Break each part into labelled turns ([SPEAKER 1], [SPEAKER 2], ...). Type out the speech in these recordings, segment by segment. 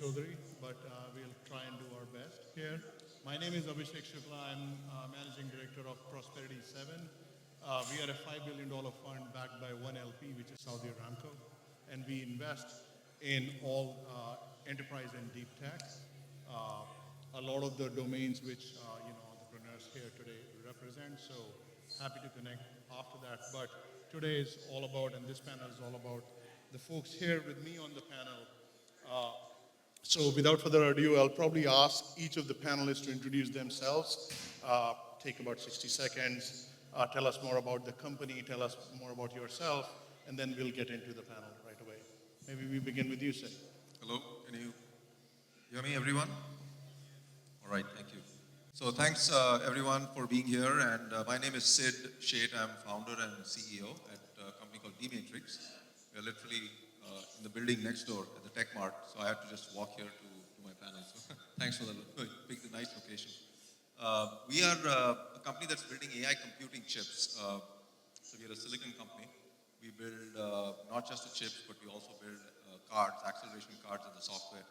[SPEAKER 1] Chaudhary, but we'll try and do our best here. My name is Abhishek Shukla. I'm Managing Director of Prosperity 7. We are a $5 billion fund backed by one LP, which is Saudi Aramco, and we invest in all enterprise and deep tech. A lot of the domains which entrepreneurs here today represent. So happy to connect after that. But today is all about, and this panel is all about the folks here with me on the panel. So without further ado, I'll probably ask each of the panelists to introduce themselves. Take about 60 seconds. Tell us more about the company. Tell us more about yourself, and then we'll get into the panel right away. Maybe we begin with you, Sid.
[SPEAKER 2] Hello, can you hear me, everyone? All right, thank you. So thanks, everyone, for being here. And my name is Sid Sheth. I'm founder and CEO at a company called D-Matrix. We're literally in the building next door at the Tech Mart. So I had to just walk here to my panel. So thanks for the nice location. We are a company that's building AI computing chips. So we're a silicon company. We build not just the chips, but we also build cards, acceleration cards, and the software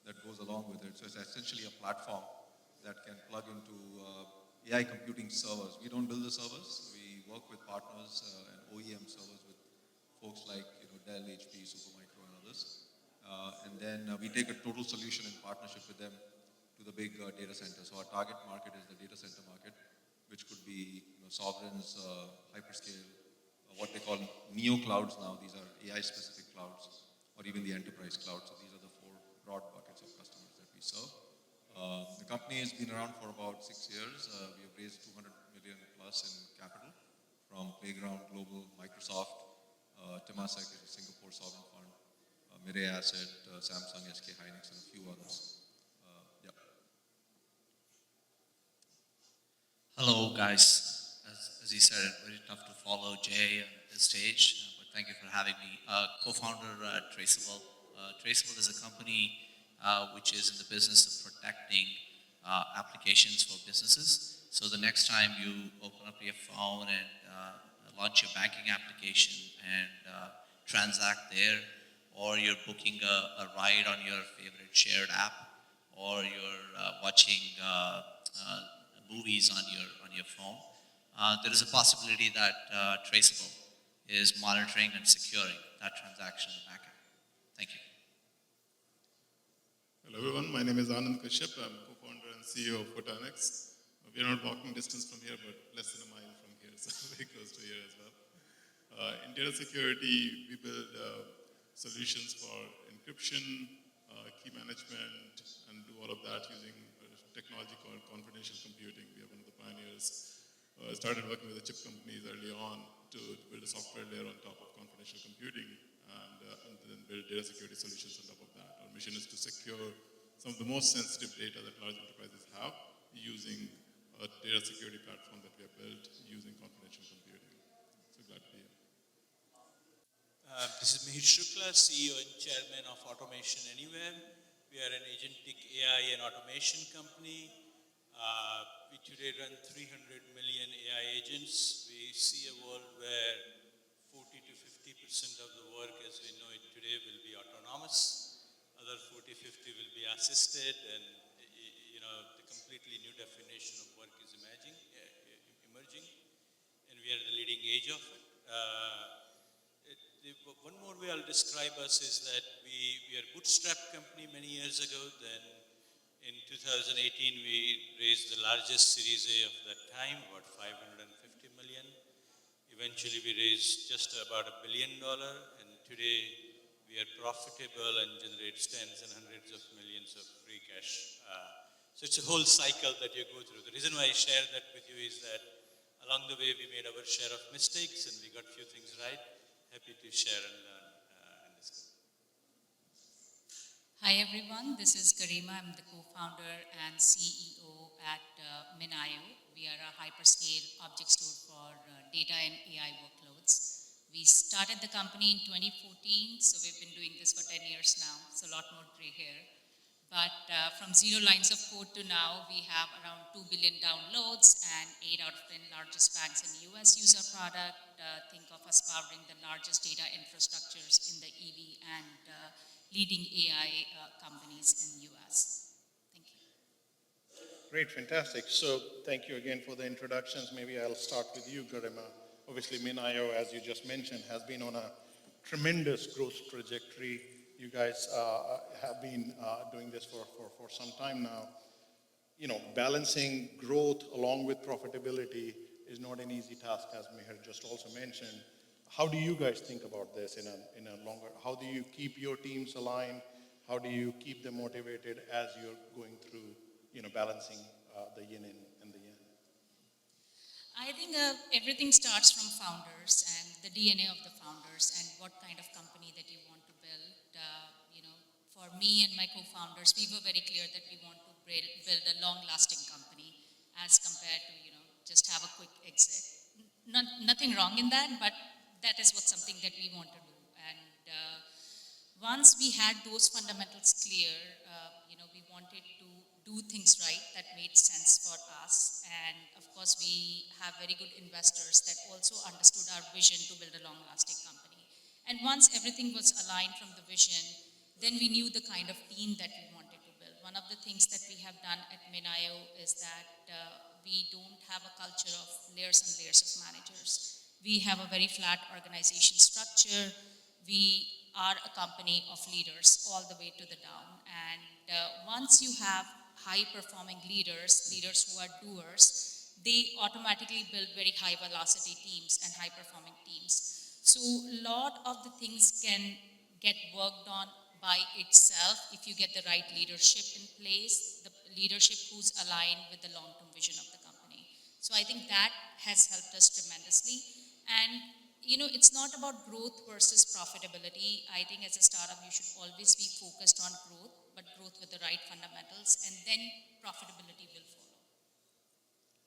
[SPEAKER 2] that goes along with it. So it's essentially a platform that can plug into AI computing servers. We don't build the servers. We work with partners and OEM servers with folks like Dell, HP, Supermicro, and others. And then we take a total solution in partnership with them to the big data center. So our target market is the data center market, which could be sovereigns, hyperscale, what they call neo clouds now. These are AI-specific clouds, or even the enterprise cloud. So these are the four broad buckets of customers that we serve. The company has been around for about 6 years. We have raised 200 million plus in capital from Playground Global, Microsoft, Temasek, which is a Singapore sovereign fund, Mirai Asset, Samsung, SK Hynix, and a few others.
[SPEAKER 3] Hello, guys. As he said, very tough to follow Jay on this stage, but thank you for having me. Co-founder at Traceable. Traceable is a company which is in the business of protecting applications for businesses. So the next time you open up your phone and launch your banking application and transact there, or you're booking a ride on your favorite shared app, or you're watching movies on your phone, there is a possibility that Traceable is monitoring and securing that transaction in the backend. Thank you.
[SPEAKER 4] Hello everyone, my name is Anand, Kashyap. I'm co-founder and CEO of Fortanix. We're not walking distance from here, but less than a mile from here, so very close to here as well. In data security, we build solutions for encryption, key management, and do all of that using technology called confidential computing. We are one of the pioneers. Started working with the chip companies early on to build a software layer on top of confidential computing and then build data security solutions on top of that. Our mission is to secure some of the most sensitive data that large enterprises have using a data security platform that we have built using confidential computing. So glad to be here.
[SPEAKER 5] This is Mihir Shukla, CEO and Chairman of Automation Anywhere. We are an agentic AI and automation company. We today run 300 million AI agents. We see a world where 40 to 50% of the work as we know it today will be autonomous. Other 40-50 will be assisted, and the completely new definition of work is emerging, and we are at the leading edge of it. One more way I'll describe us is that we are a bootstrap company many years ago. Then in 2018, we raised the largest Series A of that time, about 550 million. Eventually, we raised just about $1 billion, and today we are profitable and generate tens and hundreds of millions of free cash. So it's a whole cycle that you go through. The reason why I share that with you is that along the way, we made our share of mistakes, and we got a few things right. Happy to share and learn and discuss.
[SPEAKER 6] Hi everyone, this is Garima. I'm the co-founder and CEO at MilO. We are a hyperscale object store for data and AI workloads. We started the company in 2014, so we've been doing this for 10 years now, so a lot more gray hair. But from 0 lines of code to now, we have around 2 billion downloads, and 8 out of 10 largest banks in the US use our product. Think of us powering the largest data infrastructures in the EV and leading AI companies in US. Thank you.
[SPEAKER 1] Great, fantastic. So thank you again for the introductions. Maybe I'll start with you, Garima. Obviously, MilO, as you just mentioned, has been on a tremendous growth trajectory. You guys have been doing this for some time now. You know, balancing growth along with profitability is not an easy task, as Mihir just also mentioned. How do you guys think about this in a longer, how do you keep your teams aligned? How do you keep them motivated as you're going through, you know, balancing the yin and the yang?
[SPEAKER 6] I think everything starts from founders and the DNA of the founders and what kind of company that you want to build. You know, for me and my co-founders, we were very clear that we want to build a long-lasting company as compared to, you know, just have a quick exit. Nothing wrong in that, but that is what something that we want to do. And once we had those fundamentals clear, you know, we wanted to do things right that made sense for us. And of course, we have very good investors that also understood our vision to build a long-lasting company. And once everything was aligned from the vision, then we knew the kind of team that we wanted to build. One of the things that we have done at MilO is that we don't have a culture of layers and layers of managers. We have a very flat organization structure. We are a company of leaders all the way to the down. And once you have high-performing leaders who are doers, they automatically build very high-velocity teams and high-performing teams. So a lot of the things can get worked on by itself if you get the right leadership in place, the leadership who's aligned with the long-term vision of the company. So I think that has helped us tremendously. And, you know, it's not about growth versus profitability. I think as a startup, you should always be focused on growth, but growth with the right fundamentals, and then profitability will follow.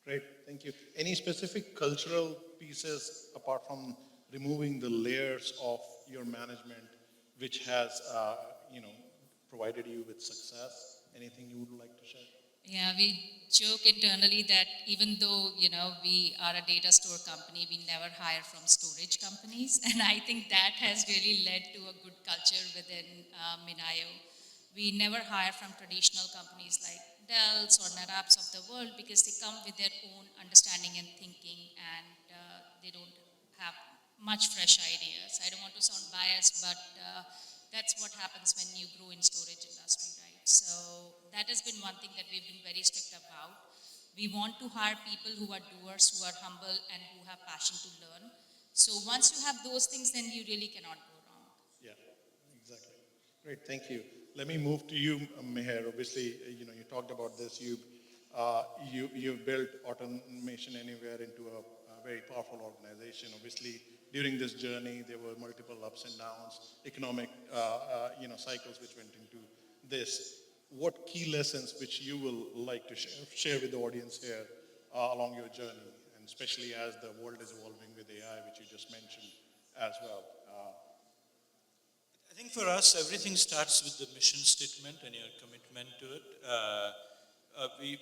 [SPEAKER 1] Great, thank you. Any specific cultural pieces apart from removing the layers of your management which has, you know, provided you with success? Anything you would like to share?
[SPEAKER 6] Yeah, we joke internally that even though, you know, we are a data store company, we never hire from storage companies. And I think that has really led to a good culture within MilO. We never hire from traditional companies like Dell's or NetApps of the world because they come with their own understanding and thinking, and they don't have much fresh ideas. I don't want to sound biased, but that's what happens when you grow in storage industry, right? So that has been one thing that we've been very strict about. We want to hire people who are doers, who are humble, and who have passion to learn. So once you have those things, then you really cannot go wrong.
[SPEAKER 1] Yeah, exactly. Great, thank you. Let me move to you, Mihir. Obviously, you know, you talked about this. You've built Automation Anywhere into a very powerful organization. Obviously, during this journey, there were multiple ups and downs, economic, you know, cycles which went into this. What key lessons which you will like to share with the audience here along your journey, and especially as the world is evolving with AI, which you just mentioned as well?
[SPEAKER 5] I think for us, everything starts with the mission statement and your commitment to it.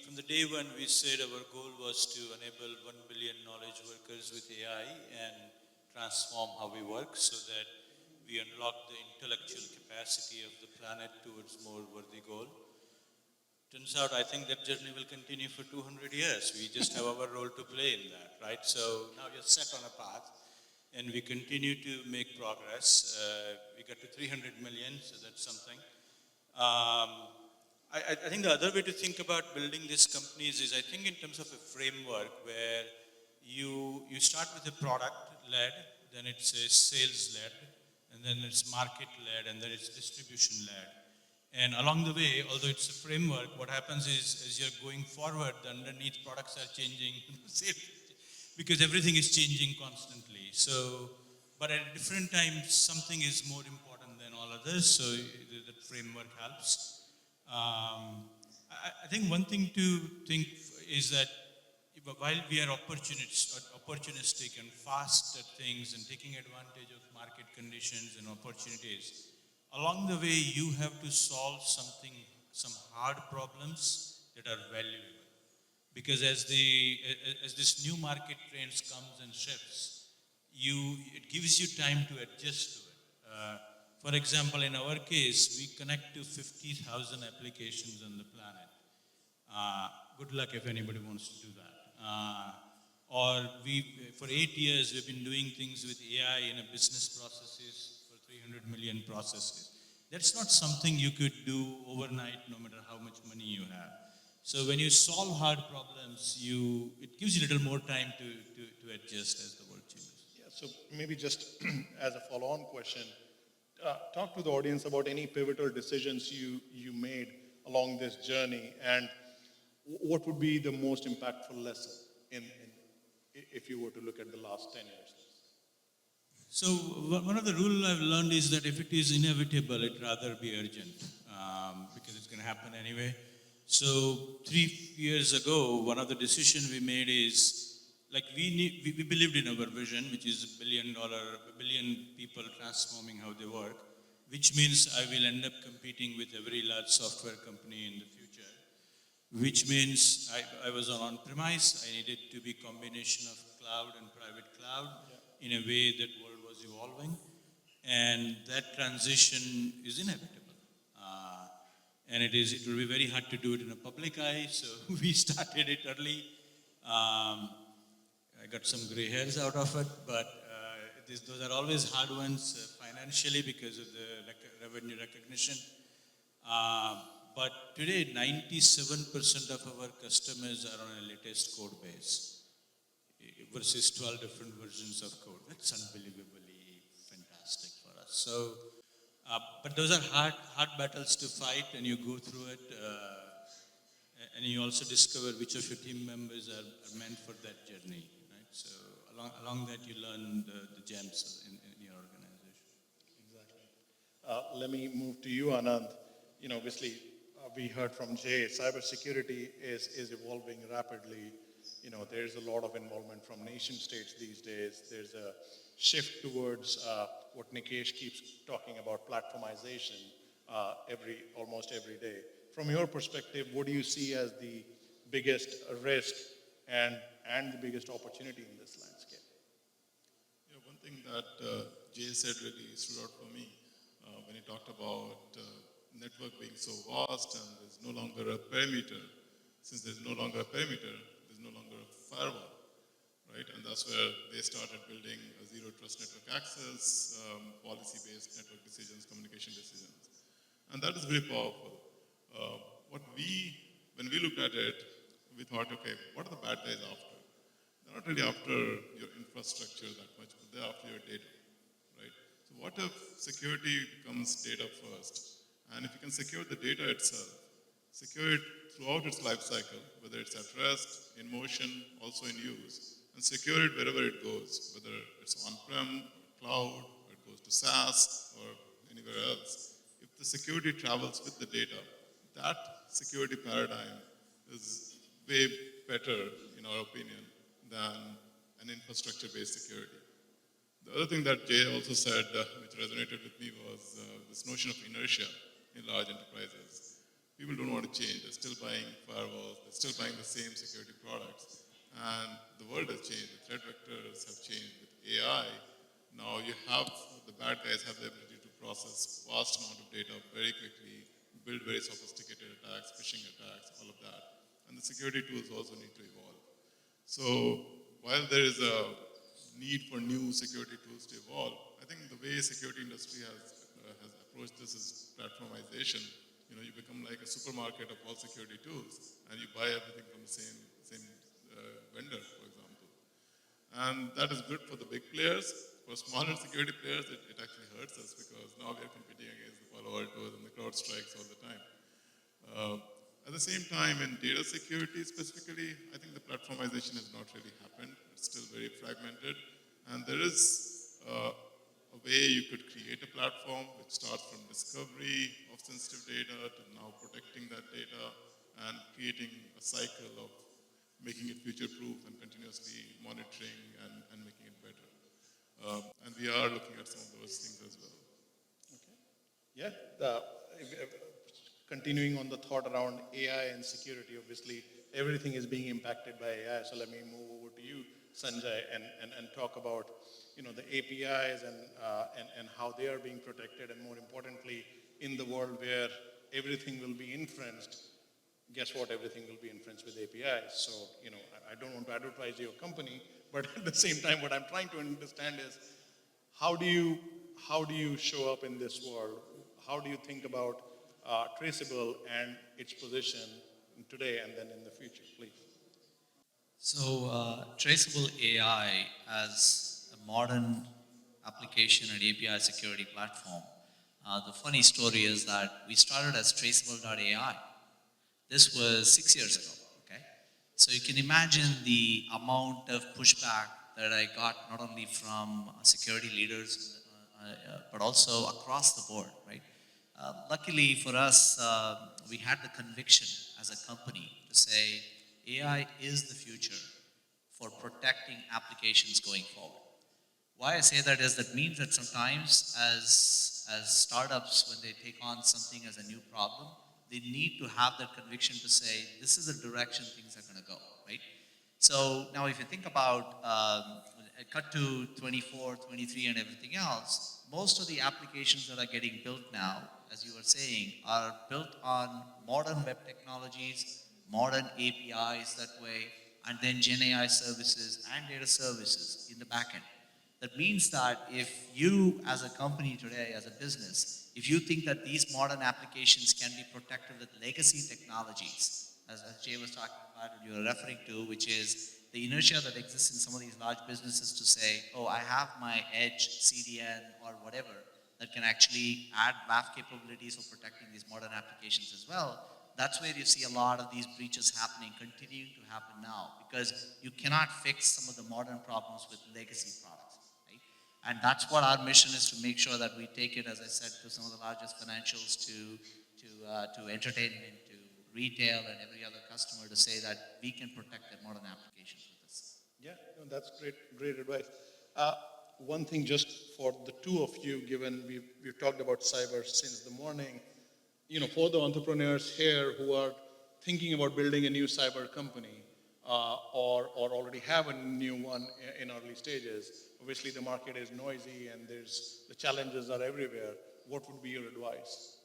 [SPEAKER 5] From the day when we said our goal was to enable 1 billion knowledge workers with AI and transform how we work so that we unlock the intellectual capacity of the planet towards more worthy goal. Turns out, I think that journey will continue for 200 years. We just have our role to play in that, right? So now you're set on a path, and we continue to make progress. We got to 300 million, so that's something. I think the other way to think about building these companies is, I think, in terms of a framework where you start with a product-led, then it's a sales-led, and then it's market-led, and then it's distribution-led. And along the way, although it's a framework, what happens is, as you're going forward, the underneath products are changing, because everything is changing constantly. So, but at different times, something is more important than all others, so the framework helps. I think one thing to think is that while we are opportunistic and fast at things and taking advantage of market conditions and opportunities, along the way you have to solve some hard problems that are valuable. Because as this new market trends comes and shifts, it gives you time to adjust to it. For example, in our case, we connect to 50,000 applications on the planet. Good luck if anybody wants to do that. Or for 8 years, we've been doing things with AI in a business processes for 300 million processes. That's not something you could do overnight, no matter how much money you have. So when you solve hard problems, it gives you a little more time to adjust as the world changes.
[SPEAKER 1] Yeah, so maybe just as a follow-on question, talk to the audience about any pivotal decisions you made along this journey, and what would be the most impactful lesson if you were to look at the last 10 years?
[SPEAKER 5] So one of the rules I've learned is that if it is inevitable, it'd rather be urgent, because it's going to happen anyway. So 3 years ago, one of the decisions we made is, like we believed in our vision, which is a billion people transforming how they work, which means I will end up competing with every large software company in the future, which means I was on-premise. I needed to be combination of cloud and private cloud in a way that world was evolving. And that transition is inevitable. And it will be very hard to do it in a public eye, so we started it early. I got some gray hairs out of it, but those are always hard ones financially because of the revenue recognition. But today, 97% of our customers are on a latest code base versus 12 different versions of code. That's unbelievably fantastic for us. So, but those are hard battles to fight, and you go through it, and you also discover which of your team members are meant for that journey, right? So along that, you learn the gems in your organization.
[SPEAKER 1] Exactly. Let me move to you, Anand. Obviously, we heard from Jay, cybersecurity is evolving rapidly. There's a lot of involvement from nation states these days. There's a shift towards what Nikesh keeps talking about, platformization, almost every day. From your perspective, what do you see as the biggest risk and the biggest opportunity in this landscape?
[SPEAKER 4] One thing that Jay said really stood out for me when he talked about network being so vast and there's no longer a perimeter. Since there's no longer a perimeter, there's no longer a firewall, right? And that's where they started building a zero trust network access, policy-based network decisions, communication decisions. And that is very powerful. When we looked at it, we thought, okay, what are the bad guys after? They're not really after your infrastructure that much, but they're after your data, right? So what if security becomes data first? And if you can secure the data itself, secure it throughout its life cycle, whether it's at rest, in motion, also in use, and secure it wherever it goes, whether it's on-prem, or cloud, or it goes to SaaS, or anywhere else. If the security travels with the data, that security paradigm is way better, in our opinion, than an infrastructure-based security. The other thing that Jay also said, which resonated with me, was this notion of inertia in large enterprises. People don't want to change. They're still buying firewalls. They're still buying the same security products. And the world has changed. The threat vectors have changed. With AI, now the bad guys have the ability to process vast amount of data very quickly, build very sophisticated attacks, phishing attacks, all of that. And the security tools also need to evolve. So while there is a need for new security tools to evolve, I think the way security industry has approached this is platformization. You become like a supermarket of all security tools, and you buy everything from the same vendor, for example. And that is good for the big players. For smaller security players, it actually hurts us because now we are competing against the Palo Altos and the CrowdStrikes all the time. At the same time, in data security specifically, I think the platformization has not really happened. It's still very fragmented. And there is a way you could create a platform which starts from discovery of sensitive data to now protecting that data and creating a cycle of making it future-proof and continuously monitoring and making it better. And we are looking at some of those things as well.
[SPEAKER 1] Okay. Yeah. Continuing on the thought around AI and security, obviously everything is being impacted by AI. So let me move over to you. Sanjay, and talk about, the APIs and how they are being protected, and more importantly, in the world where everything will be infringed, guess what? Everything will be infringed with APIs. So, I don't want to advertise your company, but at the same time, what I'm trying to understand is how do you show up in this world? How do you think about Traceable and its position today and then in the future, please?
[SPEAKER 3] So, Traceable AI as a modern application and API security platform. The funny story is that we started as Traceable.ai. This was 6 years ago, okay? So you can imagine the amount of pushback that I got not only from security leaders, but also across the board, right? Luckily for us, we had the conviction as a company to say AI is the future for protecting applications going forward. Why I say that is that means that sometimes as startups, when they take on something as a new problem, they need to have that conviction to say, this is the direction things are going to go, right? So now if you think about, cut to 24, 23 and everything else, most of the applications that are getting built now, as you were saying, are built on modern web technologies, modern APIs that way, and then Gen AI services and data services in the backend. That means that if you as a company today, as a business, if you think that these modern applications can be protected with legacy technologies, as Jay was talking about and you were referring to, which is the inertia that exists in some of these large businesses to say, oh, I have my edge CDN or whatever that can actually add WAF capabilities for protecting these modern applications as well. That's where you see a lot of these breaches happening, continuing to happen now, because you cannot fix some of the modern problems with legacy products. And that's what our mission is, to make sure that we take it, as I said, to some of the largest financials, to entertainment, to retail and every other customer, to say that we can protect their modern applications with this.
[SPEAKER 1] Yeah, no, that's great advice. One thing just for the two of you, given we've talked about cyber since the morning, for the entrepreneurs here who are thinking about building a new cyber company, or already have a new one in early stages. Obviously, the market is noisy and the challenges are everywhere. What would be your advice?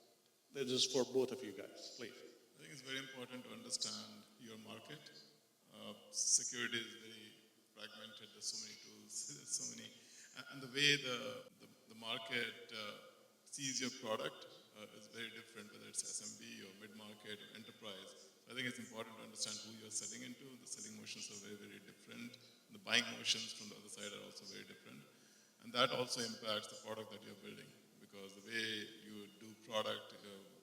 [SPEAKER 1] This is for both of you guys, please.
[SPEAKER 4] I think it's very important to understand your market. Security is very fragmented. There's so many tools. There's so many, and the way the market sees your product is very different, whether it's SMB or mid-market or enterprise. I think it's important to understand who you're selling into. The selling motions are very, very different. The buying motions from the other side are also very different. And that also impacts the product that you're building, because the way you do product,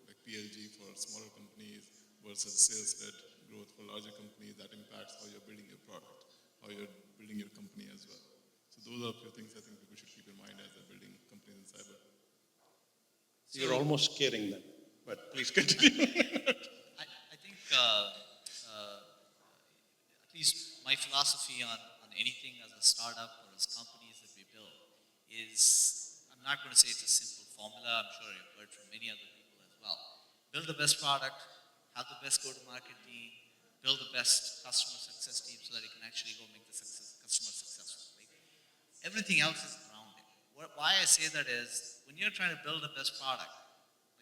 [SPEAKER 4] like PLG for smaller companies versus sales-led growth for larger companies, that impacts how you're building your product, how you're building your company as well. So those are a few things I think people should keep in mind as they're building companies in cyber.
[SPEAKER 1] So you're almost scaring them, but please continue.
[SPEAKER 3] I think at least my philosophy on anything as a startup or as companies that we build is, I'm not going to say it's a simple formula. I'm sure you've heard from many other people as well. Build the best product, have the best go-to-market team, build the best customer success team so that it can actually go make the customer successful. Right? Everything else is around it. Why I say that is, when you're trying to build the best product,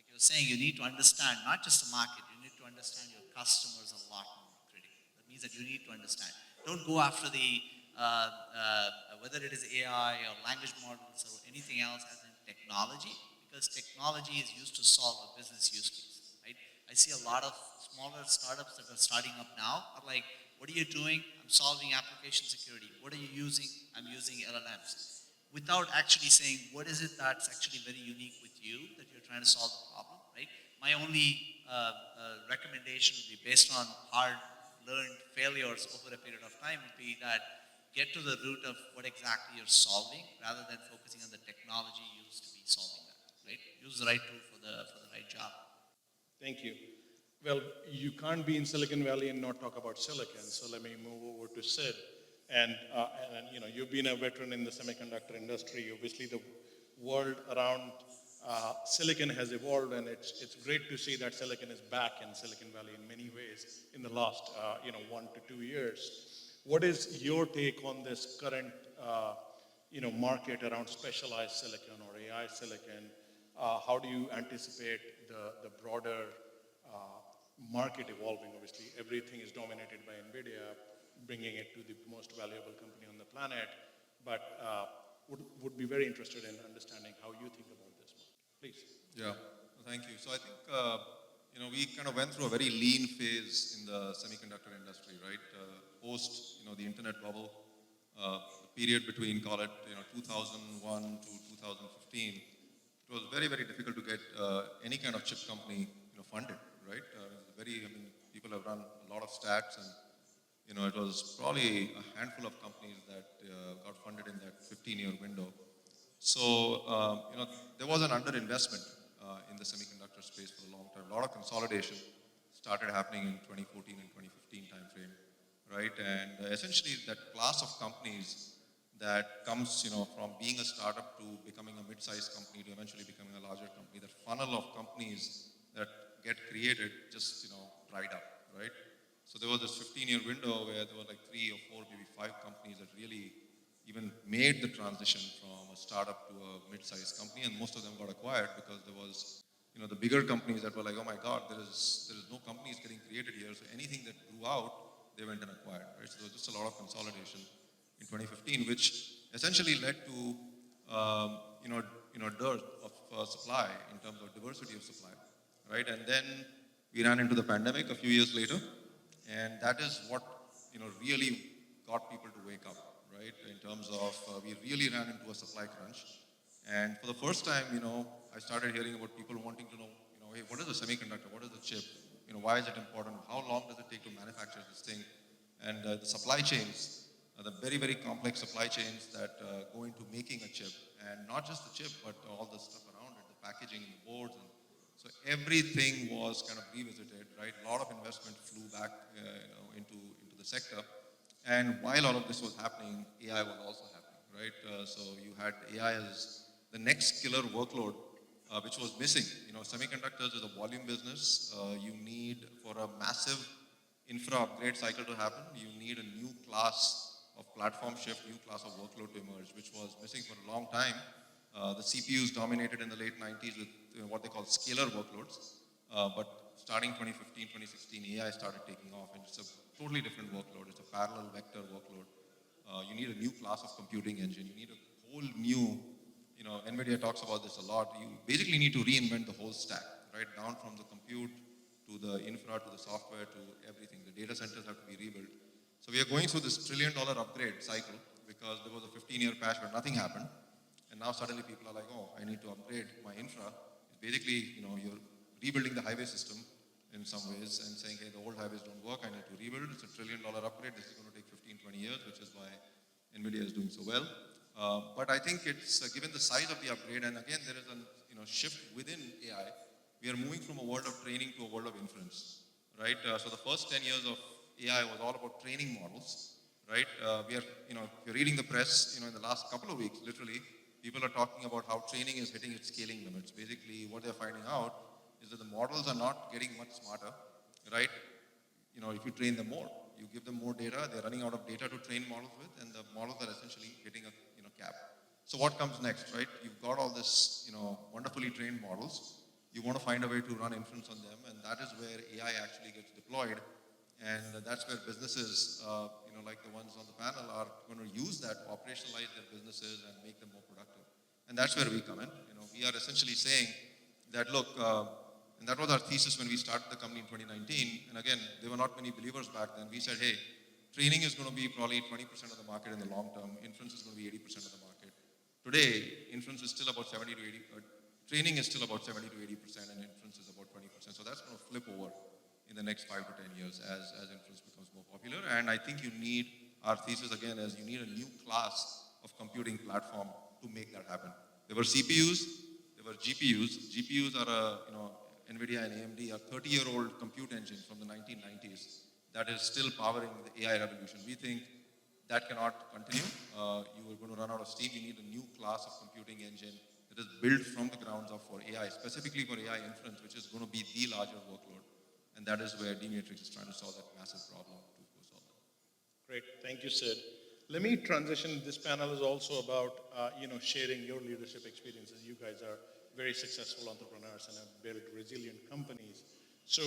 [SPEAKER 3] like you're saying, you need to understand not just the market, you need to understand your customers a lot more critically. That means that you need to understand. Don't go after the whether it is AI or language models or anything else as in technology, because technology is used to solve a business use case, right? I see a lot of smaller startups that are starting up now are like, what are you doing? I'm solving application security. What are you using? I'm using LLMs. Without actually saying, what is it that's actually very unique with you that you're trying to solve the problem, right? My only recommendation would be based on hard-learned failures over a period of time would be that get to the root of what exactly you're solving rather than focusing on the technology used to be solving that, right? Use the right tool for the right job.
[SPEAKER 1] Thank you. Well, you can't be in Silicon Valley and not talk about silicon, so let me move over to Sid. And you've been a veteran in the semiconductor industry. Obviously, the world around silicon has evolved, and it's great to see that silicon is back in Silicon Valley in many ways in the last 1 to 2 years. What is your take on this current, market around specialized silicon or AI silicon? How do you anticipate the broader market evolving? Obviously, everything is dominated by NVIDIA, bringing it to the most valuable company on the planet. But would be very interested in understanding how you think about this. Please.
[SPEAKER 2] Yeah, thank you. So I think, we kind of went through a very lean phase in the semiconductor industry, right? Post, the internet bubble, the period between, call it, 2001 to 2015, it was very, very difficult to get any kind of chip company, funded, right? People have run a lot of stats and, it was probably a handful of companies that got funded in that 15-year window. So, there was an underinvestment in the semiconductor space for a long time. A lot of consolidation started happening in 2014 and 2015 timeframe, right? And essentially that class of companies that comes, from being a startup to becoming a mid-sized company to eventually becoming a larger company, that funnel of companies that get created just, dried up, right? So there was this 15-year window where there were like 3 or 4, maybe 5 companies that really even made the transition from a startup to a mid-sized company, and most of them got acquired because there was, the bigger companies that were like, oh my God, there is no companies getting created here, so anything that grew out, they went and acquired, right? So there was just a lot of consolidation in 2015, which essentially led to, dearth of supply in terms of diversity of supply, right? And then we ran into the pandemic a few years later, and that is what, really got people to wake up, right? In terms of, we really ran into a supply crunch. And for the first time, I started hearing about people wanting to know, hey, what is a semiconductor? What is a chip? Why is it important? How long does it take to manufacture this thing? And the supply chains, the very, very complex supply chains that go into making a chip, and not just the chip, but all the stuff around it, the packaging and the boards. And so everything was kind of revisited, right? A lot of investment flew back, into the sector. And while all of this was happening, AI was also happening, right? So you had AI as the next killer workload, which was missing. Semiconductors is a volume business. You need, for a massive infra upgrade cycle to happen, you need a new class of platform shift, new class of workload to emerge, which was missing for a long time. The CPUs dominated in the late 90s with what they call scalar workloads. But starting 2015, 2016, AI started taking off, and it's a totally different workload. It's a parallel vector workload. You need a new class of computing engine. You need a whole new, NVIDIA talks about this a lot. You basically need to reinvent the whole stack, right? Down from the compute to the infra, to the software, to everything. The data centers have to be rebuilt. So we are going through this $1 trillion upgrade cycle because there was a 15-year patch where nothing happened. And now suddenly people are like, oh, I need to upgrade my infra. It's basically, you're rebuilding the highway system in some ways and saying, hey, the old highways don't work, I need to rebuild. It's a $1 trillion upgrade. This is going to take 15, 20 years, which is why NVIDIA is doing so well. But I think it's, given the size of the upgrade, and again, there is a shift within AI, we are moving from a world of training to a world of inference, right? So the first 10 years of AI was all about training models, right? We are, if you're reading the press, in the last couple of weeks, literally, people are talking about how training is hitting its scaling limits. Basically, what they're finding out is that the models are not getting much smarter, right? If you train them more, you give them more data, they're running out of data to train models with, and the models are essentially hitting a cap. So what comes next, right? You've got all this, wonderfully trained models. You want to find a way to run inference on them, and that is where AI actually gets deployed. And that's where businesses, like the ones on the panel, are going to use that to operationalize their businesses and make them more productive. And that's where we come in. We are essentially saying that, look, and that was our thesis when we started the company in 2019. And again, there were not many believers back then. We said, hey, training is going to be probably 20% of the market in the long term. Inference is going to be 80% of the market. Today, inference is still about 70 to 80, training is still about 70 to 80%, and inference is about 20%. So that's going to flip over in the next 5 to 10 years as inference becomes more popular. And I think you need, our thesis again is you need a new class of computing platform to make that happen. There were CPUs, there were GPUs. GPUs are NVIDIA and AMD, a 30-year-old compute engine from the 1990s that is still powering the AI revolution. We think that cannot continue. You are going to run out of steam. You need a new class of computing engine that is built from the grounds up for AI, specifically for AI inference, which is going to be the larger workload. And that is where D-Matrix is trying to solve that massive problem to go solve that.
[SPEAKER 1] Great, thank you, Sid. Let me transition. This panel is also about, sharing your leadership experiences. You guys are very successful entrepreneurs and have built resilient companies. So,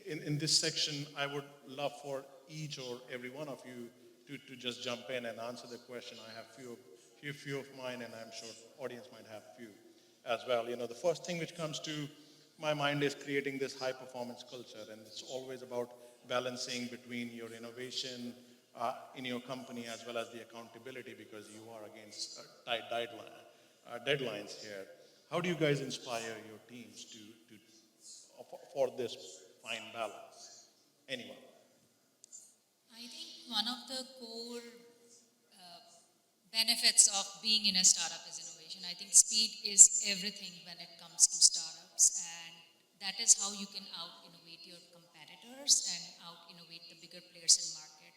[SPEAKER 1] in this section, I would love for each or every one of you to just jump in and answer the question. I have few of mine, and I'm sure audience might have few as well. The first thing which comes to my mind is creating this high performance culture, and it's always about balancing between your innovation in your company as well as the accountability, because you are against tight deadlines here. How do you guys inspire your teams for this fine balance? Anyone?
[SPEAKER 6] I think one of the core benefits of being in a startup is innovation. I think speed is everything when it comes to startups, and that is how you can out-innovate your competitors and out-innovate the bigger players in market.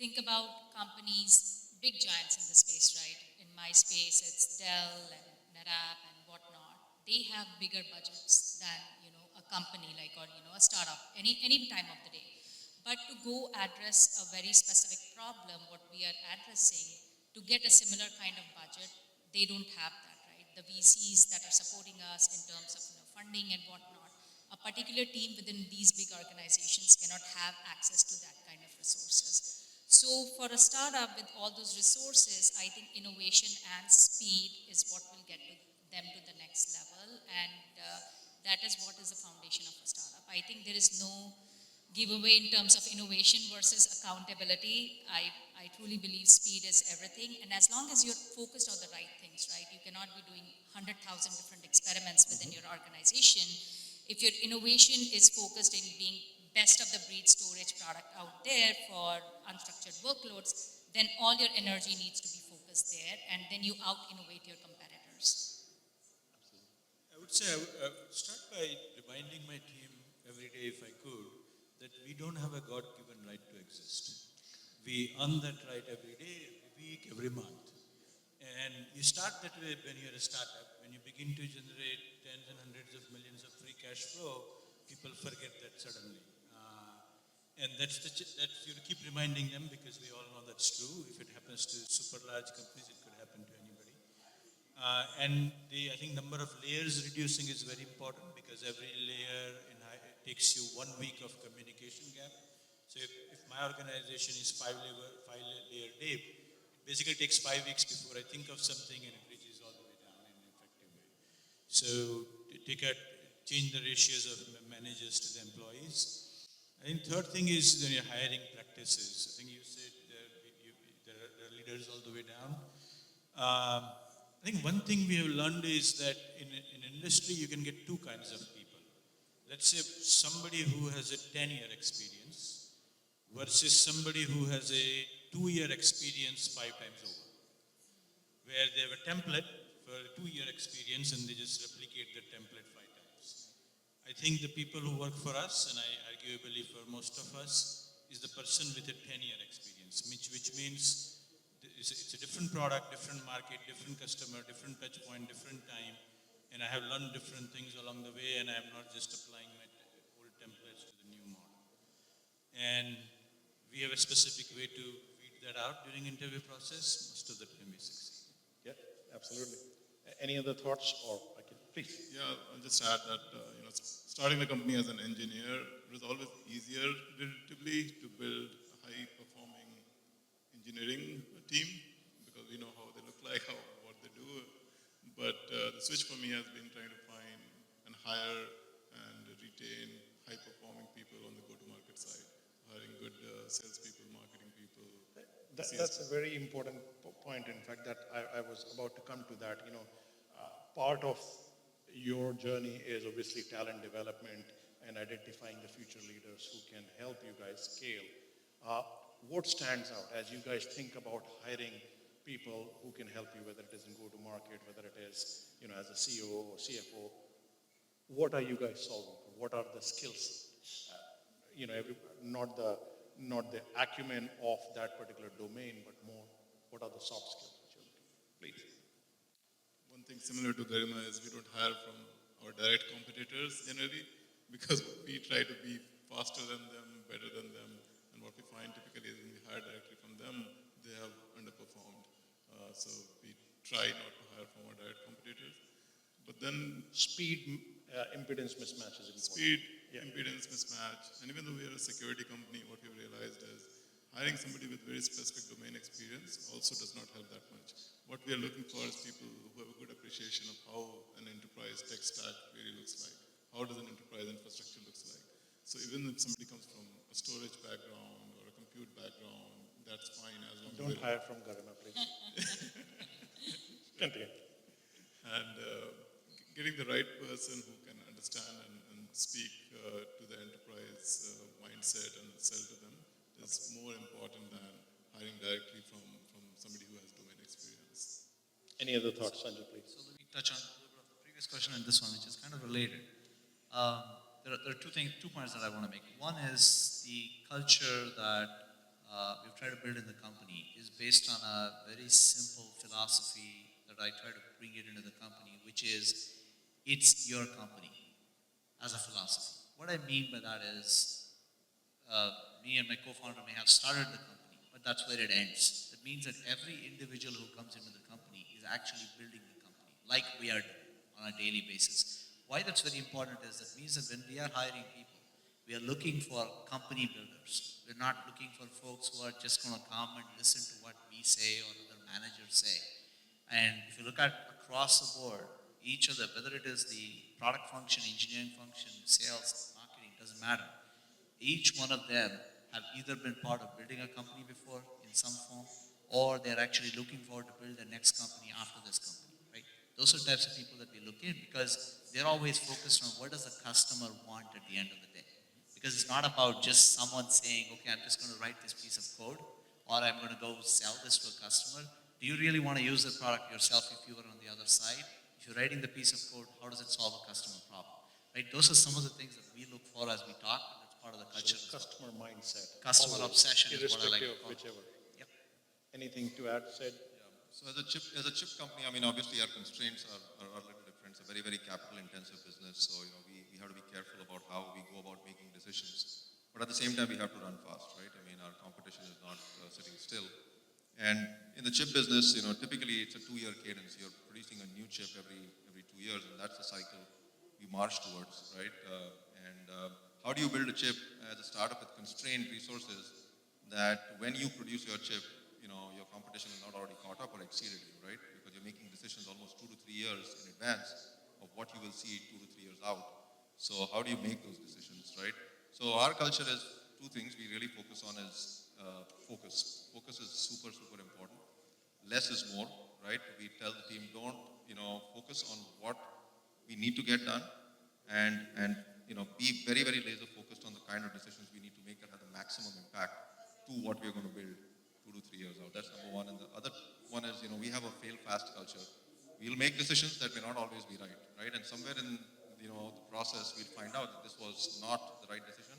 [SPEAKER 6] Think about companies, big giants in the space, right? In my space, it's Dell and NetApp and whatnot. They have bigger budgets than, a company like, or, a startup, any time of the day. But to go address a very specific problem, what we are addressing, to get a similar kind of budget, they don't have that, right? The VCs that are supporting us in terms of funding and whatnot, a particular team within these big organizations cannot have access to that kind of resources. So for a startup with all those resources, I think innovation and speed is what will get them to the next level, and that is what is the foundation of a startup. I think there is no giveaway in terms of innovation versus accountability. I truly believe speed is everything, and as long as you're focused on the right things, right? You cannot be doing 100,000 different experiments within your organization. If your innovation is focused in being best of the breed storage product out there for unstructured workloads, then all your energy needs to be focused there, and then you out-innovate your competitors.
[SPEAKER 5] I would say I would start by reminding my team every day, if I could, that we don't have a God-given right to exist. We earn that right every day, every week, every month. And you start that way when you're a startup. When you begin to generate tens and hundreds of millions of free cash flow, people forget that suddenly. And that's you keep reminding them, because we all know that's true. If it happens to super large companies, it could happen to anybody. I think number of layers reducing is very important, because every layer takes you 1 week of communication gap. So if my organization is five layer deep, it basically takes 5 weeks before I think of something and it reaches all the way down in an effective way. So change the ratios of managers to the employees. I think third thing is your hiring practices. I think you said there are leaders all the way down. I think one thing we have learned is that in industry you can get two kinds of people. Let's say somebody who has a 10-year experience versus somebody who has a 2-year experience 5 times over, where they have a template for a 2-year experience and they just replicate the template 5 times. I think the people who work for us, and arguably for most of us, is the person with a 10-year experience, which means it's a different product, different market, different customer, different touch point, different time. And I have learned different things along the way, and I am not just applying my old templates to the new model. And we have a specific way to weed that out during interview process. Most of the time we succeed.
[SPEAKER 1] Yeah, absolutely. Any other thoughts, or I can, please?
[SPEAKER 4] Yeah, I'll just add that starting the company as an engineer, it was always easier relatively to build a high-performing engineering team, because we know how they look like, what they do. But the switch for me has been trying to find and hire and retain high-performing people on the go-to-market side, hiring good salespeople, marketing people.
[SPEAKER 1] That's a very important point, in fact, that I was about to come to that. Part of your journey is obviously talent development and identifying the future leaders who can help you guys scale. What stands out as you guys think about hiring people who can help you, whether it is in go-to-market, whether it is, as a CEO or CFO? What are you guys solving for? What are the skills? Not the acumen of that particular domain, but more, what are the soft skills that you're looking for? Please.
[SPEAKER 4] One thing similar to Garima is we don't hire from our direct competitors generally, because we try to be faster than them, better than them, and And what we find typically is when we hire directly from them, they have underperformed. So we try not to hire from our direct competitors. But then
[SPEAKER 1] Speed, impedance mismatch is important.
[SPEAKER 4] speed, impedance mismatch, and even though we are a security company, what we've realized is hiring somebody with very specific domain experience also does not help that much. What we are looking for is people who have a good appreciation of how an enterprise tech stack really looks like. How does an enterprise infrastructure looks like? So even if somebody comes from a storage background or a compute background, that's fine as long as
[SPEAKER 1] Don't
[SPEAKER 4] they're-
[SPEAKER 1] hire from Garima, please. Continue.
[SPEAKER 4] and getting the right person who can understand and speak to the enterprise mindset and sell to them is more important than hiring directly from somebody who has domain experience.
[SPEAKER 1] Any other thoughts, Sanjay, please?
[SPEAKER 3] So let me touch on a little bit of the previous question and this one, which is kind of related. There are two points that I want to make. One is the culture that we've tried to build in the company is based on a very simple philosophy that I try to bring it into the company, which is it's your company as a philosophy. What I mean by that is me and my co-founder may have started the company, but that's where it ends. That means that every individual who comes into the company is actually building the company, like we are doing on a daily basis. Why that's very important is that means that when we are hiring people, we are looking for company builders. We're not looking for folks who are just going to come and listen to what we say or other managers say. And if you look at across the board, each of the, whether it is the product function, engineering function, sales, marketing, doesn't matter. Each one of them have either been part of building a company before in some form, or they're actually looking forward to build the next company after this company, right? Those are types of people that we look in because they're always focused on what does the customer want at the end of the day. Because it's not about just someone saying, okay, I'm just going to write this piece of code, or I'm going to go sell this to a customer. Do you really want to use the product yourself if you were on the other side? If you're writing the piece of code, how does it solve a customer problem? Right? Those are some of the things that we look for as we talk, and that's part of the culture.
[SPEAKER 1] So customer mindset.
[SPEAKER 3] Customer
[SPEAKER 1] always,
[SPEAKER 3] obsession is what I like to
[SPEAKER 1] irrespective of
[SPEAKER 3] call it.
[SPEAKER 1] whichever.
[SPEAKER 3] Yep.
[SPEAKER 1] Anything to add, Sid?
[SPEAKER 2] So as a chip company, I mean, obviously our constraints are a little different. It's a very, very capital intensive business. So, we have to be careful about how we go about making decisions. But at the same time, we have to run fast, right? I mean, our competition is not sitting still. And in the chip business, typically it's a 2-year cadence. You're producing a new chip every 2 years, and that's the cycle we march towards, right? How do you build a chip as a startup with constrained resources that when you produce your chip, your competition is not already caught up or exceeded you, right? Because you're making decisions almost 2 to 3 years in advance of what you will see 2 to 3 years out. So how do you make those decisions, right? So our culture is 2 things we really focus on is focus. Focus is super, super important. Less is more, right? We tell the team, don't, focus on what we need to get done and be very, very laser focused on the kind of decisions we need to make that have the maximum impact to what we're going to build 2 to 3 years out. That's number one. And the other one is, we have a fail fast culture. We'll make decisions that may not always be right? And somewhere in, the process, we'll find out that this was not the right decision.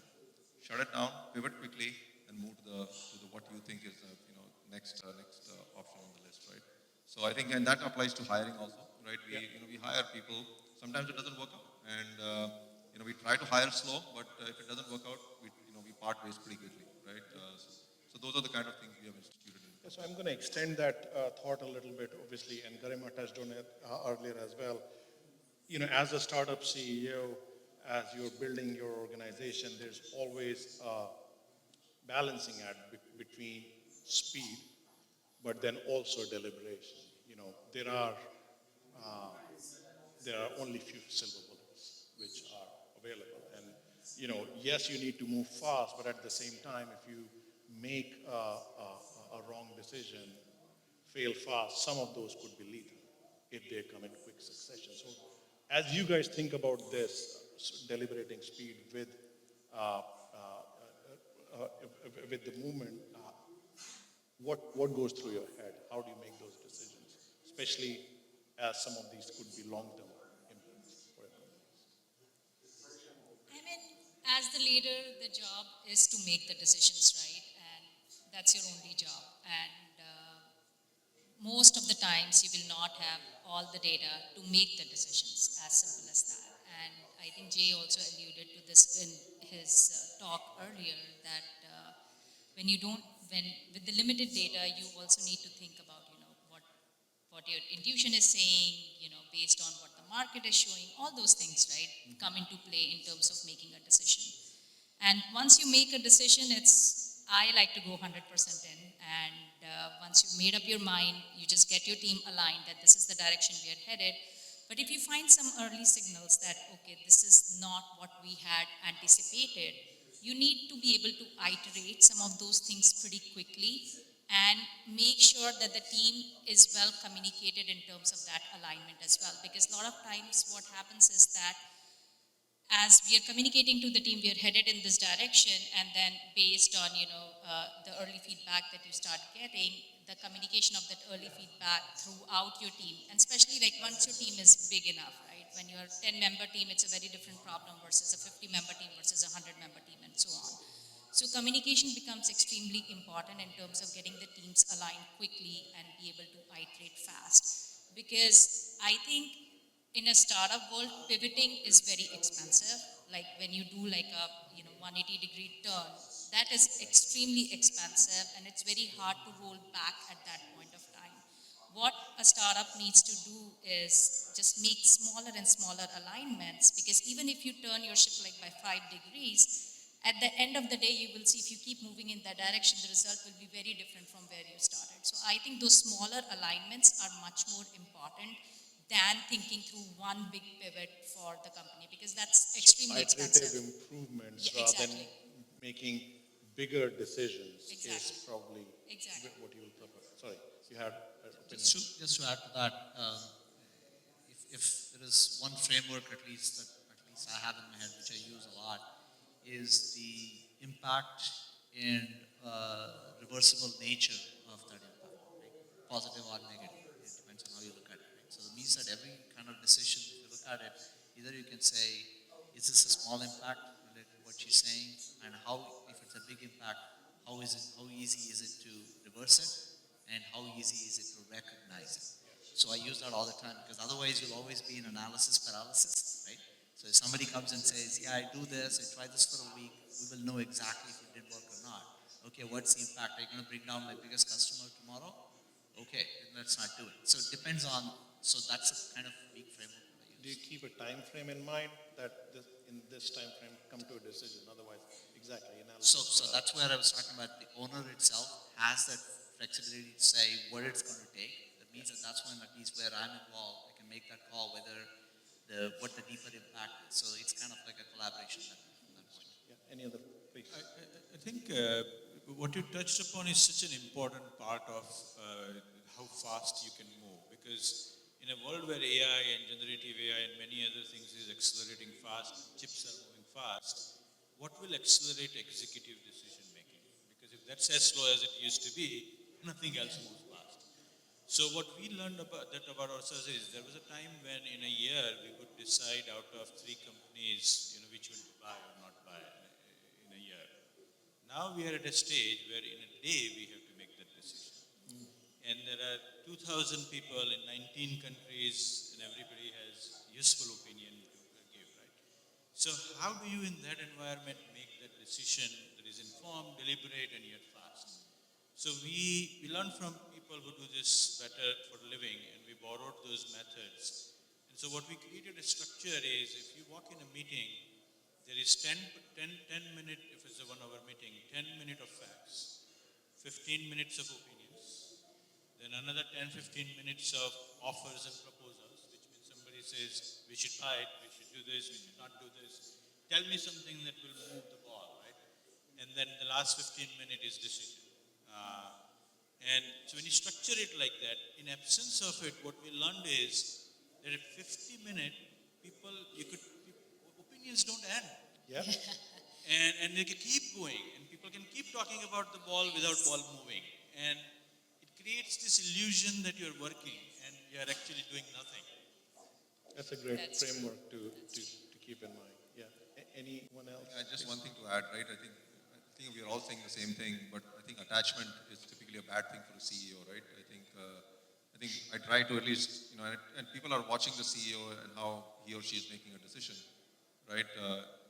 [SPEAKER 2] Shut it down, pivot quickly, and move to the what you think is the, next option on the list, right? So I think, and that applies to hiring also, right? We hire people. Sometimes it doesn't work out, and we try to hire slow, but if it doesn't work out, we part ways pretty quickly, right? So those are the kind of things we have instituted.
[SPEAKER 1] So I'm going to extend that thought a little bit, obviously, and Garima touched on it earlier as well. As a startup CEO, as you're building your organization, there's always a balancing act between speed, but then also deliberation. There are only few silver bullets which are available, and yes, you need to move fast, but at the same time, if you make a wrong decision, fail fast, some of those could be lethal if they come in quick succession. So, as you guys think about this, deliberating speed with the movement, what goes through your head? How do you make those decisions, especially as some of these could be long-term impacts for your companies?
[SPEAKER 6] I mean, as the leader, the job is to make the decisions, right? And that's your only job. And most of the times, you will not have all the data to make the decisions, as simple as that. And I think Jay also alluded to this in his talk earlier, that when you don't, when with the limited data, you also need to think about, what your intuition is saying, based on what the market is showing, all those things, right, come into play in terms of making a decision. And once you make a decision, I like to go 100% in. And once you've made up your mind, you just get your team aligned that this is the direction we are headed. But if you find some early signals that, okay, this is not what we had anticipated, you need to be able to iterate some of those things pretty quickly and make sure that the team is well communicated in terms of that alignment as well. Because a lot of times what happens is that as we are communicating to the team, we are headed in this direction, and then based on, the early feedback that you start getting, the communication of that early feedback throughout your team, and especially like once your team is big enough, right? When you're a 10-member team, it's a very different problem versus a 50-member team versus a 100-member team and so on. So communication becomes extremely important in terms of getting the teams aligned quickly and be able to iterate fast. Because I think in a startup world, pivoting is very expensive. Like when you do like a 180-degree turn, that is extremely expensive, and it's very hard to roll back at that point of time. What a startup needs to do is just make smaller and smaller alignments, because even if you turn your ship like by 5 degrees, at the end of the day, you will see if you keep moving in that direction, the result will be very different from where you started. So I think those smaller alignments are much more important than thinking through one big pivot for the company, because that's extremely
[SPEAKER 1] Iterative
[SPEAKER 6] expensive.
[SPEAKER 1] improvements
[SPEAKER 6] Yeah,
[SPEAKER 1] rather
[SPEAKER 6] exactly.
[SPEAKER 1] than making bigger decisions
[SPEAKER 6] Exactly.
[SPEAKER 1] is probably
[SPEAKER 6] Exactly.
[SPEAKER 1] what you will prefer. Sorry, you had an opinion.
[SPEAKER 3] Just to add to that, if there is one framework at least I have in my head, which I use a lot, is the impact and reversible nature of that impact, right? Positive or negative. It depends on how you look at it. Right? So it means that every kind of decision, if you look at it, either you can say, is this a small impact related to what she's saying, and how, if it's a big impact, how easy is it to reverse it, and how easy is it to recognize it. So I use that all the time, because otherwise you'll always be in analysis paralysis, right? So if somebody comes and says, yeah, I do this, I try this for a week, we will know exactly if it did work or not. Okay, what's the impact? Are you going to bring down my biggest customer tomorrow? Okay, then let's not do it. So it depends on, so that's a kind of weak framework that I
[SPEAKER 1] Do you
[SPEAKER 3] use.
[SPEAKER 1] keep a time frame in mind that in this time frame come to a decision? Otherwise, exactly analysis.
[SPEAKER 3] So that's where I was talking about the owner itself has that flexibility to say what it's going to take. That means that that's when, at least where I'm involved, I can make that call whether what the deeper impact is. So it's kind of like a collaboration from that point.
[SPEAKER 1] Yeah. Any other, please?
[SPEAKER 5] I think what you touched upon is such an important part of how fast you can move, because in a world where AI and generative AI and many other things is accelerating fast, chips are moving fast, what will accelerate executive decision making? Because if that's as slow as it used to be, nothing else moves fast. So what we learned about ourselves is there was a time when in a year we would decide out of 3 companies, which one to buy or not buy in a year. Now we are at a stage where in a day we have to make that decision. And there are 2,000 people in 19 countries, and everybody has useful opinion to give, right? So how do you in that environment make that decision that is informed, deliberate, and yet fast? So we learn from people who do this better for a living, and we borrowed those methods. And so what we created a structure is, if you walk in a meeting, there is 10 minute, if it's a 1 hour meeting, 10 minutes of facts, 15 minutes of opinions, then another 10, 15 minutes of offers and proposals, which means somebody says, we should buy it, we should do this, we should not do this. Tell me something that will move the ball, right? And then the last 15 minutes is decision. And so when you structure it like that, in absence of it, what we learned is that at 50-minute, opinions don't end.
[SPEAKER 1] Yeah.
[SPEAKER 5] And they can keep going, and people can keep talking about the ball without ball moving. And it creates this illusion that you're working and you're actually doing nothing.
[SPEAKER 1] That's a great
[SPEAKER 6] That's
[SPEAKER 1] framework to keep in mind. Yeah. Anyone else?
[SPEAKER 2] Just one thing to add, right? I think we are all saying the same thing, but I think attachment is typically a bad thing for a CEO, right? I think I try to at least, and people are watching the CEO and how he or she is making a decision, right?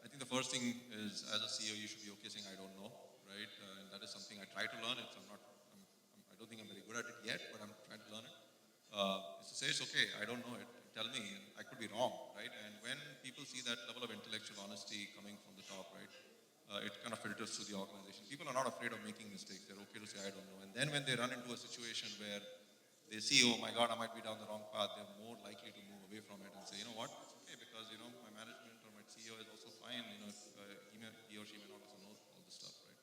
[SPEAKER 2] I think the first thing is, as a CEO, you should be okay saying, I don't know, right? And that is something I try to learn. I don't think I'm very good at it yet, but I'm trying to learn it. Is to say it's okay, I don't know it. Tell me, I could be wrong, right? And when people see that level of intellectual honesty coming from the top, right, it kind of filters through the organization. People are not afraid of making mistakes. They're okay to say, I don't know. And then when they run into a situation where they see, oh my God, I might be down the wrong path, they're more likely to move away from it and say, you know what, it's okay because, my management or my CEO is also fine, if he or she may not also know all this stuff, right?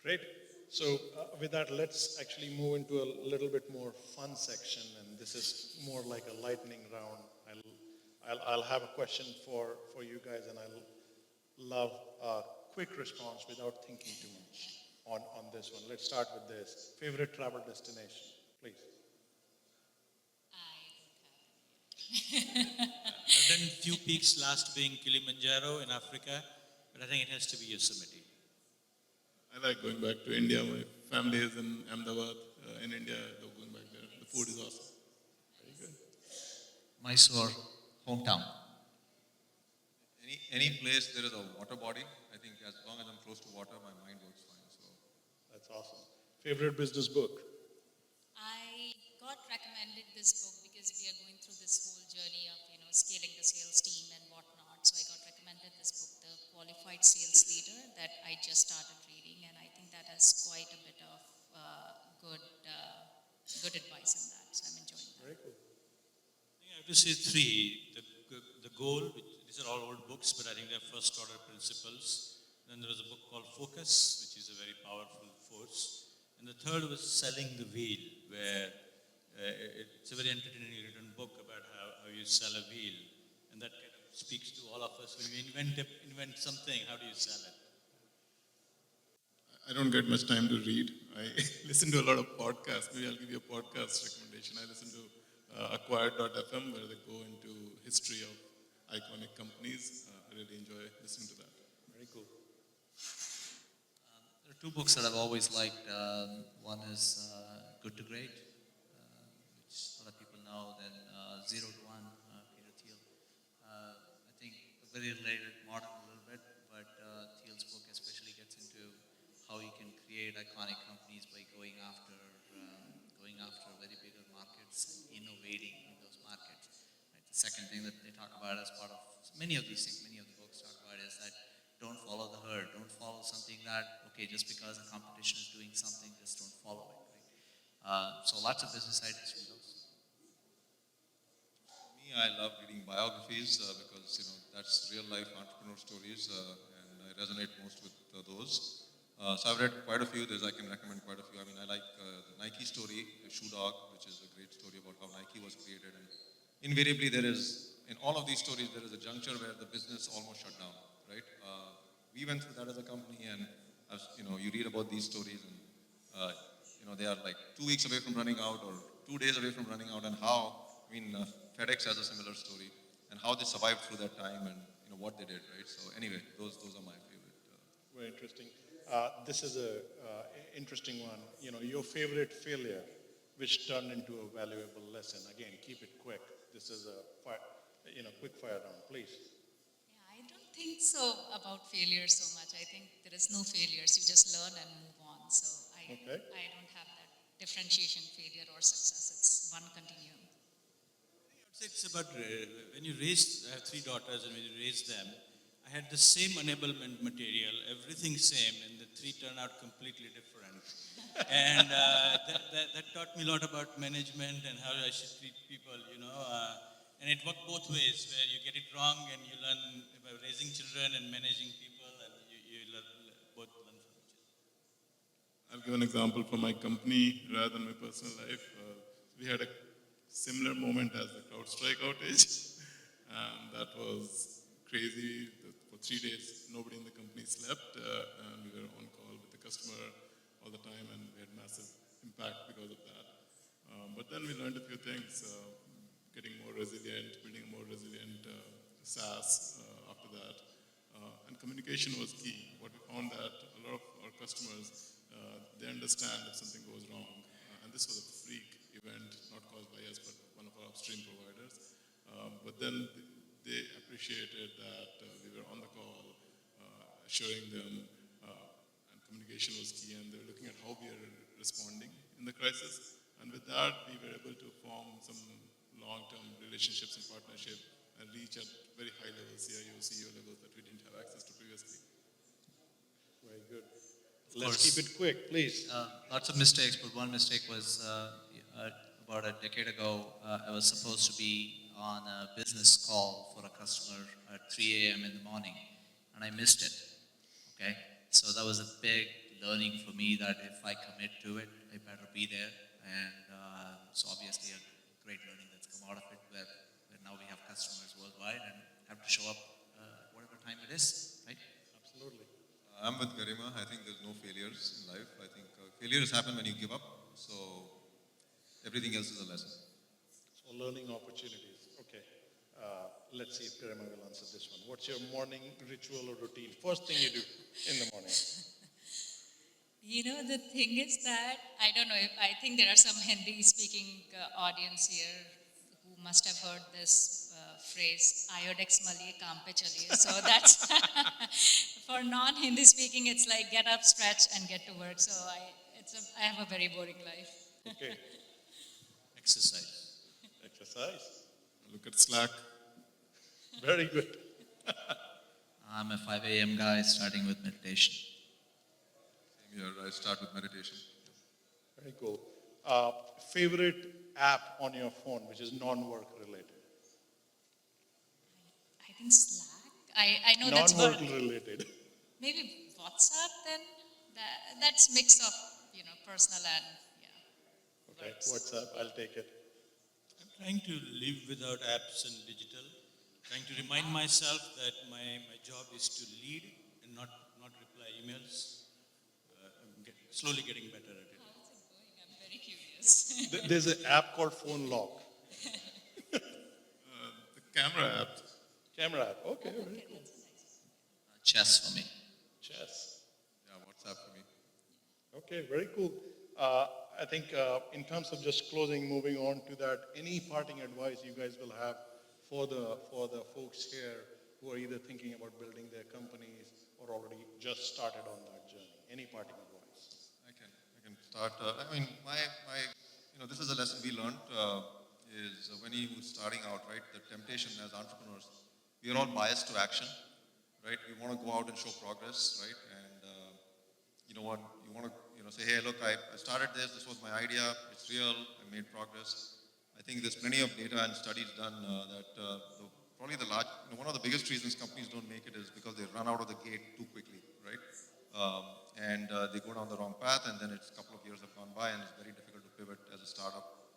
[SPEAKER 1] Great. So with that, let's actually move into a little bit more fun section, and this is more like a lightning round. I'll have a question for you guys, and I'll love a quick response without thinking too much on this one. Let's start with this. Favorite travel destination, please.
[SPEAKER 5] I've done few peaks, last being Kilimanjaro in Africa, but I think it has to be Yosemite.
[SPEAKER 4] I like going back to India. My family is in Ahmedabad, in India. I love going back there. The food is awesome.
[SPEAKER 1] Very good.
[SPEAKER 3] Mysore, hometown.
[SPEAKER 2] Any place there is a water body, I think as long as I'm close to water, my mind works fine. So
[SPEAKER 1] That's awesome. Favorite business book?
[SPEAKER 6] I got recommended this book because we are going through this whole journey of, scaling the sales team and whatnot. So I got recommended this book, The Qualified Sales Leader, that I just started reading, and I think that has quite a bit of good advice in that. So I'm enjoying that.
[SPEAKER 1] Very cool.
[SPEAKER 5] I think I have to say three. The goal, these are all old books, but I think they're first order principles. Then there was a book called Focus, which is a very powerful force. And the third was Selling the Wheel, where it's a very entertaining written book about how you sell a wheel. And that kind of speaks to all of us. When we invent something, how do you sell it?
[SPEAKER 4] I don't get much time to read. I listen to a lot of podcasts. Maybe I'll give you a podcast recommendation. I listen to Acquired.fm, where they go into history of iconic companies. I really enjoy listening to that.
[SPEAKER 1] Very cool.
[SPEAKER 3] There are two books that I've always liked. One is Good to Great, which a lot of people know. Then 0 to 1, Peter Thiel. I think very related, modern a little bit, but Thiel's book especially gets into how you can create iconic companies by going after very bigger markets and innovating in those markets. Right? The second thing that they talk about as part of many of these things, many of the books talk about is that don't follow the herd. Don't follow something that, okay, just because the competition is doing something, just don't follow it. Right? So lots of business ideas from those.
[SPEAKER 2] for me, I love reading biographies because that's real life entrepreneur stories, and I resonate most with those. So I've read quite a few. I can recommend quite a few. I mean, I like the Nike story, the Shoe Dog, which is a great story about how Nike was created. And invariably, in all of these stories, there is a juncture where the business almost shut down, right? We went through that as a company, and you read about these stories, and they are like 2 weeks away from running out, or 2 days away from running out, and how. FedEx has a similar story, and how they survived through that time, and what they did, right? So anyway, those are my favorite.
[SPEAKER 1] Very interesting. This is a interesting one. Your favorite failure, which turned into a valuable lesson. Again, keep it quick. This is a quick fire round, please.
[SPEAKER 6] Yeah, I don't think so about failure so much. I think there is no failures. You just learn and move on. So I don't have that differentiation, failure or success. It's one continuum.
[SPEAKER 5] I would say it's about when you raise, I have 3 daughters, and when you raise them, I had the same enablement material, everything same, and the 3 turned out completely different. And that taught me a lot about management and how I should treat people, and it worked both ways, where you get it wrong and you learn about raising children and managing people, and both learn from each other.
[SPEAKER 4] I'll give an example from my company rather than my personal life. We had a similar moment as the CrowdStrike outage, and that was crazy. For 3 days, nobody in the company slept, and we were on call with the customer all the time, and we had massive impact because of that. But then we learned a few things, getting more resilient, building a more resilient SaaS after that. And communication was key. What we found that a lot of our customers, they understand if something goes wrong. And this was a freak event, not caused by us, but one of our upstream providers. But then they appreciated that we were on the call, assuring them, communication was key, and they were looking at how we are responding in the crisis. And with that, we were able to form some long-term relationships and partnership and reach at very high levels, CIO, CEO levels that we didn't have access to previously.
[SPEAKER 1] Very good.
[SPEAKER 3] Of
[SPEAKER 1] Let's
[SPEAKER 3] course.
[SPEAKER 1] keep it quick, please.
[SPEAKER 3] Lots of mistakes, but one mistake was about a decade ago, I was supposed to be on a business call for a customer at 3 a.m. in the morning, and I missed it, okay? So that was a big learning for me that if I commit to it, I better be there, and so obviously a great learning that's come out of it, where now we have customers worldwide and have to show up whatever time it is, right?
[SPEAKER 1] Absolutely.
[SPEAKER 2] I'm with Garima. I think there's no failures in life. I think failures happen when you give up. So everything else is a lesson.
[SPEAKER 1] So learning opportunities. Okay. Let's see if Garima will answer this one. What's your morning ritual or routine? First thing you do in the morning.
[SPEAKER 6] You know, the thing is that, I don't know, I think there are some Hindi-speaking audience here who must have heard this phrase, Iodex maliye kaam pe chaliye. So that's, for non-Hindi-speaking, it's like get up, stretch, and get to work. So I have a very boring life.
[SPEAKER 1] Okay.
[SPEAKER 3] Exercise.
[SPEAKER 1] Exercise.
[SPEAKER 4] Look at Slack.
[SPEAKER 1] Very good.
[SPEAKER 3] I'm a 5 a.m. guy starting with meditation.
[SPEAKER 2] Same here. I start with meditation.
[SPEAKER 1] Very cool. Favorite app on your phone which is non-work related?
[SPEAKER 6] I think Slack. I know that's
[SPEAKER 1] Non-work
[SPEAKER 6] work.
[SPEAKER 1] related.
[SPEAKER 6] Maybe WhatsApp then? That's mix of, personal and,
[SPEAKER 1] Okay.
[SPEAKER 6] works.
[SPEAKER 1] WhatsApp. I'll take it.
[SPEAKER 5] I'm trying to live without apps and digital, trying to remind myself that my job is to lead and not reply emails. I'm slowly getting better at it.
[SPEAKER 6] How's it going? I'm very curious.
[SPEAKER 1] There's an app called Phone Lock.
[SPEAKER 4] The camera app.
[SPEAKER 1] Camera app. Okay. Very cool.
[SPEAKER 3] Chess for me.
[SPEAKER 1] Chess.
[SPEAKER 2] Yeah, WhatsApp for me.
[SPEAKER 1] Okay. Very cool. I think in terms of just closing, moving on to that, any parting advice you guys will have for the folks here who are either thinking about building their companies or already just started on that journey? Any parting advice?
[SPEAKER 2] I can start. This is a lesson we learned is when you're starting out, right? The temptation as entrepreneurs, we are all biased to action, right? We want to go out and show progress, right? And you know what? You want to say, hey, look, I started this. This was my idea. It's real. I made progress. I think there's plenty of data and studies done that one of the biggest reasons companies don't make it is because they run out of the gate too quickly, right? And they go down the wrong path, and then it's a couple of years have gone by, and it's very difficult to pivot as a startup.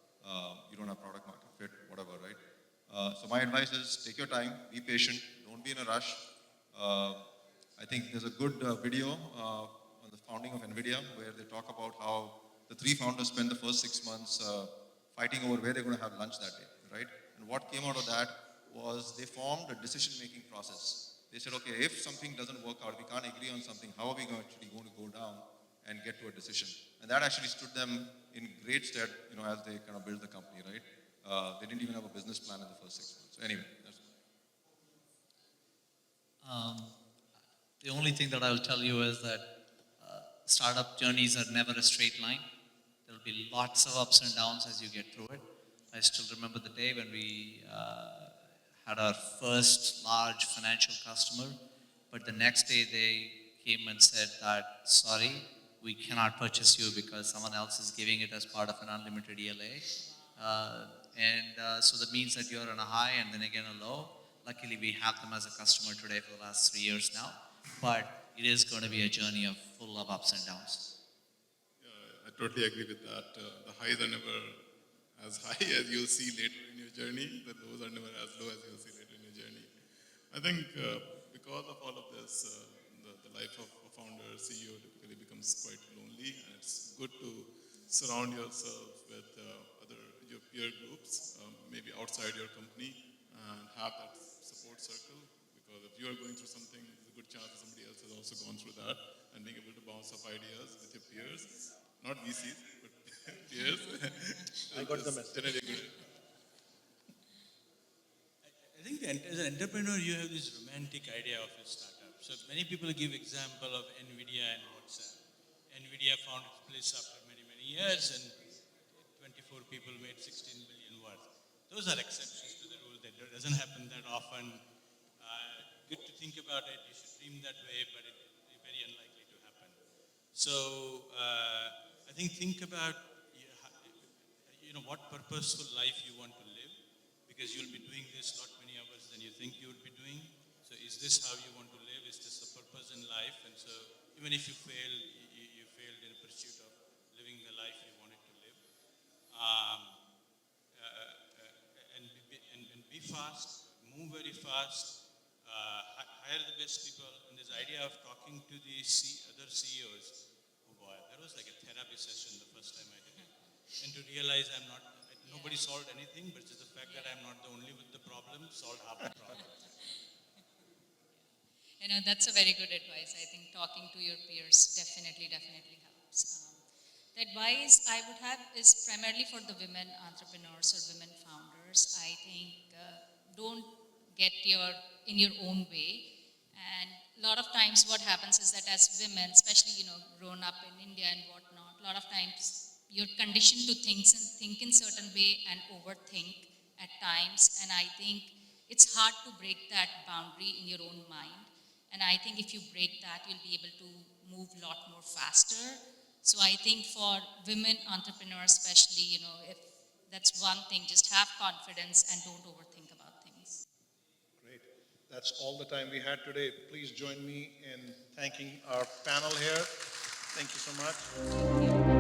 [SPEAKER 2] You don't have product market fit, whatever, right? So my advice is take your time, be patient, don't be in a rush. I think there's a good video on the founding of NVIDIA where they talk about how the three founders spent the first 6 months fighting over where they're going to have lunch that day, right? And what came out of that was they formed a decision-making process. They said, okay, if something doesn't work out, we can't agree on something, how are we actually going to go down and get to a decision? And that actually stood them in great stead, as they kind of built the company, right? They didn't even have a business plan in the first 6 months. So anyway, that's
[SPEAKER 3] The only thing that I'll tell you is that startup journeys are never a straight line. There'll be lots of ups and downs as you get through it. I still remember the day when we had our first large financial customer, but the next day they came and said that, sorry, we cannot purchase you because someone else is giving it as part of an unlimited ELA. So that means that you're on a high and then again a low. Luckily, we have them as a customer today for the last 3 years now, but it is going to be a journey of full of ups and downs.
[SPEAKER 4] I totally agree with that. The highs are never as high as you'll see later in your journey. The lows are never as low as you'll see later in your journey. I think because of all of this, the life of a founder, CEO typically becomes quite lonely, and it's good to surround yourself with your peer groups, maybe outside your company, and have that support circle. Because if you are going through something, there's a good chance that somebody else has also gone through that, and being able to bounce off ideas with your peers, not VCs, but peers.
[SPEAKER 1] I got the message.
[SPEAKER 4] Generally good.
[SPEAKER 5] I think as an entrepreneur, you have this romantic idea of a startup. So many people give example of NVIDIA and WhatsApp. media found its place after many, many years, and 24 people made 16 billion worth. Those are exceptions to the rule. That doesn't happen that often. Good to think about it. You should dream that way, but it's very unlikely to happen. So I think about what purposeful life you want to live, because you'll be doing this lot many hours than you think you would be doing. So is this how you want to live? Is this the purpose in life? And so even if you fail, you failed in pursuit of living the life you wanted to live. And be fast, move very fast, hire the best people. And this idea of talking to the other CEOs, oh boy, that was like a therapy session the first time I did it. And to realize nobody solved anything, but just the fact that I'm not the only with the problem solved half the problem.
[SPEAKER 6] That's a very good advice. I think talking to your peers definitely helps. The advice I would have is primarily for the women entrepreneurs or women founders. I think don't get in your own way. And a lot of times what happens is that as women, especially, grown up in India and whatnot, a lot of times you're conditioned to think in certain way and overthink at times. And I think it's hard to break that boundary in your own mind. And I think if you break that, you'll be able to move a lot more faster. So I think for women entrepreneurs especially, if that's one thing, just have confidence and don't overthink about things.
[SPEAKER 1] Great. That's all the time we had today. Please join me in thanking our panel here. Thank you so much.
[SPEAKER 6] Thank you.